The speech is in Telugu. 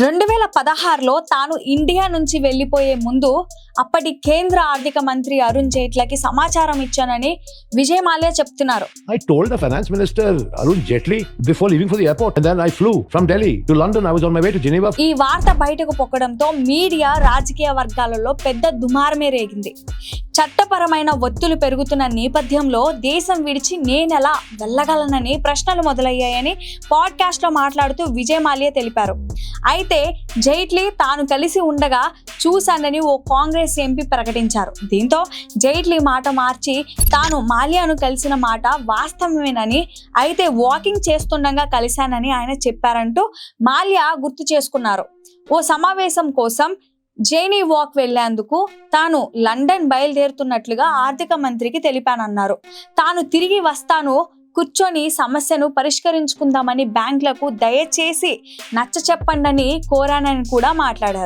2016లో తాను ఇండియా నుంచి వెళ్లిపోయే ముందు అప్పటి కేంద్ర ఆర్థిక మంత్రి అరుణ్ జైట్లీకి సమాచారం ఇచ్చానని విజయ్ మాల్యా చెప్తున్నారు. I told the finance minister Arun Jaitley before leaving for the airport, and then I flew from Delhi to London. I was on my way to Geneva. ఈ వార్త బయటకు పొక్కడంతో మీడియా, రాజకీయ వర్గాలలో పెద్ద దుమారమే రేగింది. చట్టపరమైన ఒత్తులు పెరుగుతున్న నేపథ్యంలో దేశం విడిచి నేనెలా వెళ్ళగలనని ప్రశ్నలు మొదలయ్యాయని పాడ్కాస్ట్ లో మాట్లాడుతూ విజయ్ మాల్యా తెలిపారు. అయితే జైట్లీ తాను కలిసి ఉండగా చూశానని ఓ కాంగ్రెస్ ఎంపీ ప్రకటించారు. దీంతో జైట్లీ మాట మార్చి తాను మాల్యాను కలిసిన మాట వాస్తవమేనని, అయితే వాకింగ్ చేస్తుండగా కలిశానని ఆయన చెప్పారంటూ మాల్యా గుర్తు చేసుకున్నారు. ఓ సమావేశం కోసం జేనీ వాక్ వెళ్లేందుకు తాను లండన్ బయలుదేరుతున్నట్లుగా ఆర్థిక మంత్రికి తెలిపానన్నారు. తాను తిరిగి వస్తాను, కూర్చొని సమస్యను పరిష్కరించుకుందామని బ్యాంకులకు దయచేసి నచ్చచెప్పండని కోరానని కూడా మాట్లాడారు.